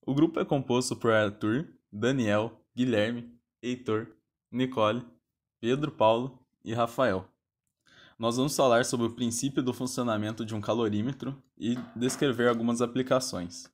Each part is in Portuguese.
O grupo é composto por Arthur, Daniel, Guilherme, Heitor, Nicole, Pedro Paulo e Rafael. Nós vamos falar sobre o princípio do funcionamento de um calorímetro e descrever algumas aplicações.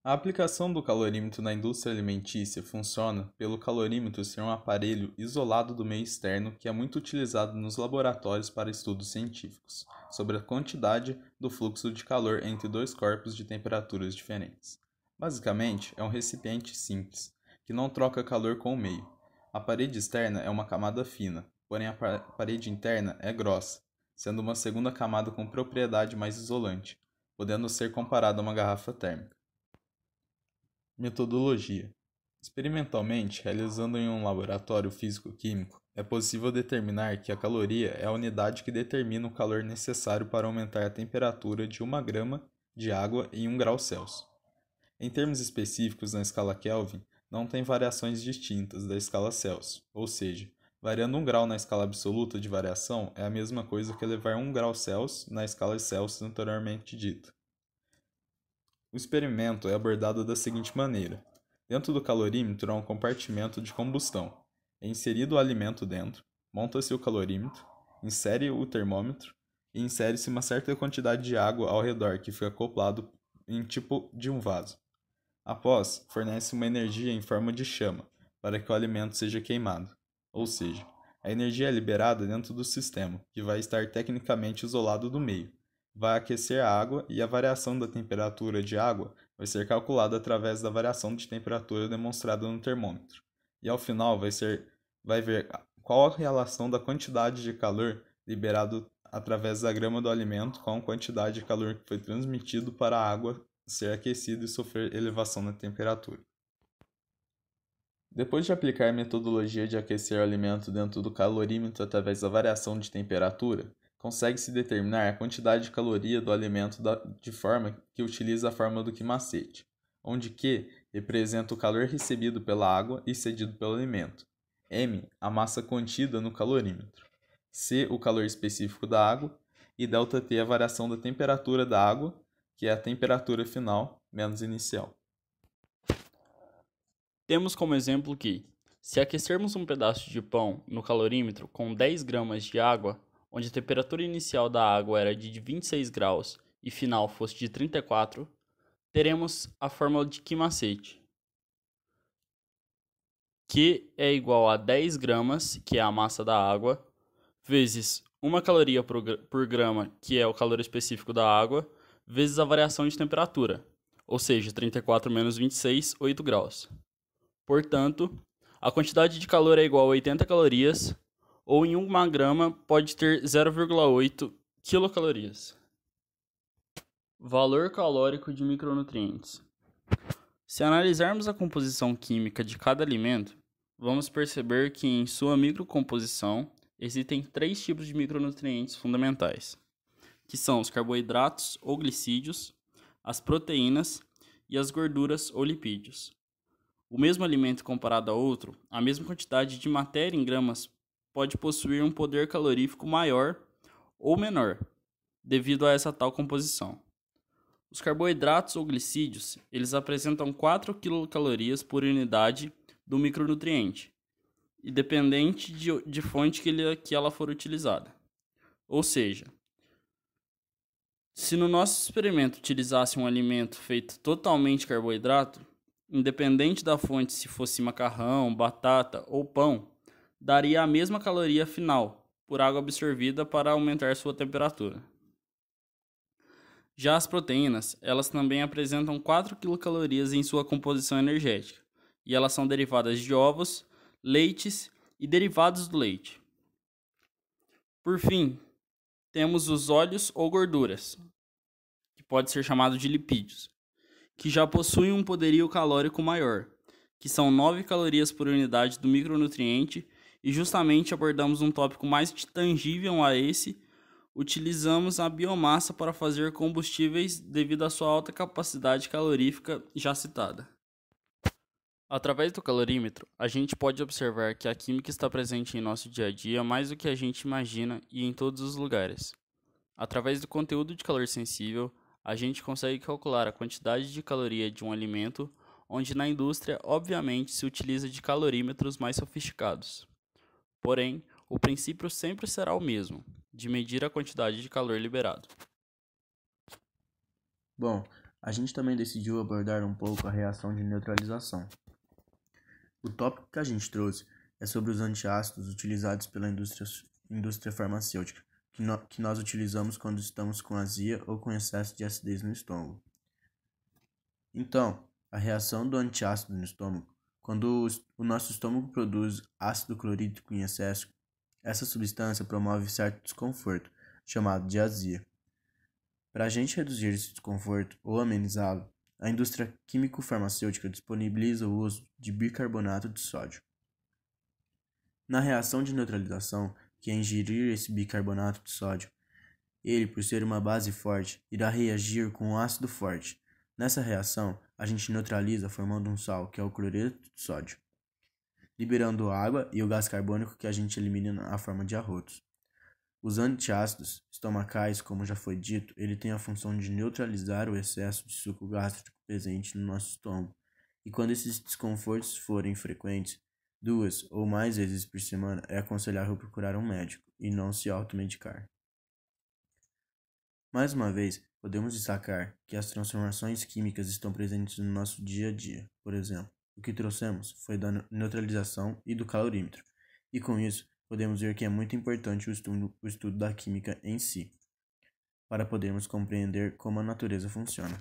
A aplicação do calorímetro na indústria alimentícia funciona pelo calorímetro ser um aparelho isolado do meio externo que é muito utilizado nos laboratórios para estudos científicos sobre a quantidade do fluxo de calor entre dois corpos de temperaturas diferentes. Basicamente, é um recipiente simples, que não troca calor com o meio. A parede externa é uma camada fina, porém a parede interna é grossa, sendo uma segunda camada com propriedade mais isolante, podendo ser comparada a uma garrafa térmica. Metodologia. Experimentalmente, realizando em um laboratório físico-químico, é possível determinar que a caloria é a unidade que determina o calor necessário para aumentar a temperatura de 1 grama de água em 1 grau Celsius. Em termos específicos na escala Kelvin, não tem variações distintas da escala Celsius, ou seja, variando 1 grau na escala absoluta de variação é a mesma coisa que elevar 1 grau Celsius na escala Celsius anteriormente dita. O experimento é abordado da seguinte maneira: dentro do calorímetro há um compartimento de combustão. É inserido o alimento dentro, monta-se o calorímetro, insere o termômetro e insere-se uma certa quantidade de água ao redor que fica acoplado em tipo de um vaso. Após, fornece uma energia em forma de chama para que o alimento seja queimado, ou seja, a energia é liberada dentro do sistema, que vai estar tecnicamente isolado do meio. Vai aquecer a água e a variação da temperatura de água vai ser calculada através da variação de temperatura demonstrada no termômetro. E ao final vai ver qual a relação da quantidade de calor liberado através da grama do alimento com a quantidade de calor que foi transmitido para a água ser aquecida e sofrer elevação na temperatura. Depois de aplicar a metodologia de aquecer o alimento dentro do calorímetro através da variação de temperatura, consegue-se determinar a quantidade de caloria do alimento de forma que utiliza a fórmula do Quimacete, onde Q representa o calor recebido pela água e cedido pelo alimento, M a massa contida no calorímetro, C o calor específico da água e ΔT a variação da temperatura da água, que é a temperatura final menos inicial. Temos como exemplo que, se aquecermos um pedaço de pão no calorímetro com 10 gramas de água, onde a temperatura inicial da água era de 26 graus e final fosse de 34, teremos a fórmula de Quimacete, que é igual a 10 gramas, que é a massa da água, vezes 1 caloria por grama, que é o calor específico da água, vezes a variação de temperatura, ou seja, 34 menos 26, 8 graus. Portanto, a quantidade de calor é igual a 80 calorias, ou em 1 grama pode ter 0,8 quilocalorias. Valor calórico de micronutrientes. Se analisarmos a composição química de cada alimento, vamos perceber que em sua microcomposição existem 3 tipos de micronutrientes fundamentais, que são os carboidratos ou glicídios, as proteínas e as gorduras ou lipídios. O mesmo alimento comparado a outro, a mesma quantidade de matéria em gramas pode possuir um poder calorífico maior ou menor, devido a essa tal composição. Os carboidratos ou glicídios, eles apresentam 4 quilocalorias por unidade do micronutriente, independente de fonte que ela for utilizada. Ou seja, se no nosso experimento utilizasse um alimento feito totalmente de carboidrato, independente da fonte, se fosse macarrão, batata ou pão, daria a mesma caloria final por água absorvida para aumentar sua temperatura. Já as proteínas, elas também apresentam 4 quilocalorias em sua composição energética, e elas são derivadas de ovos, leites e derivados do leite. Por fim, temos os óleos ou gorduras, que pode ser chamado de lipídios, que já possuem um poderio calórico maior, que são 9 calorias por unidade do micronutriente, e justamente abordamos um tópico mais tangível a esse. Utilizamos a biomassa para fazer combustíveis devido à sua alta capacidade calorífica já citada. Através do calorímetro, a gente pode observar que a química está presente em nosso dia a dia mais do que a gente imagina e em todos os lugares. Através do conteúdo de calor sensível, a gente consegue calcular a quantidade de caloria de um alimento, onde na indústria, obviamente, se utiliza de calorímetros mais sofisticados. Porém, o princípio sempre será o mesmo, de medir a quantidade de calor liberado. Bom, a gente também decidiu abordar um pouco a reação de neutralização. O tópico que a gente trouxe é sobre os antiácidos utilizados pela indústria farmacêutica, que nós utilizamos quando estamos com azia ou com excesso de acidez no estômago. Então, a reação do antiácido no estômago, quando o nosso estômago produz ácido clorídrico em excesso, essa substância promove certo desconforto, chamado de azia. Para a gente reduzir esse desconforto ou amenizá-lo, a indústria químico-farmacêutica disponibiliza o uso de bicarbonato de sódio. Na reação de neutralização, que é ingerir esse bicarbonato de sódio, ele, por ser uma base forte, irá reagir com um ácido forte. Nessa reação, a gente neutraliza formando um sal, que é o cloreto de sódio, liberando água e o gás carbônico que a gente elimina na forma de arrotos. Os antiácidos estomacais, como já foi dito, ele tem a função de neutralizar o excesso de suco gástrico presente no nosso estômago. E quando esses desconfortos forem frequentes, 2 ou mais vezes por semana, é aconselhável procurar um médico e não se automedicar. Mais uma vez, podemos destacar que as transformações químicas estão presentes no nosso dia a dia. Por exemplo, o que trouxemos foi da neutralização e do calorímetro, e com isso, podemos ver que é muito importante o estudo da química em si, para podermos compreender como a natureza funciona.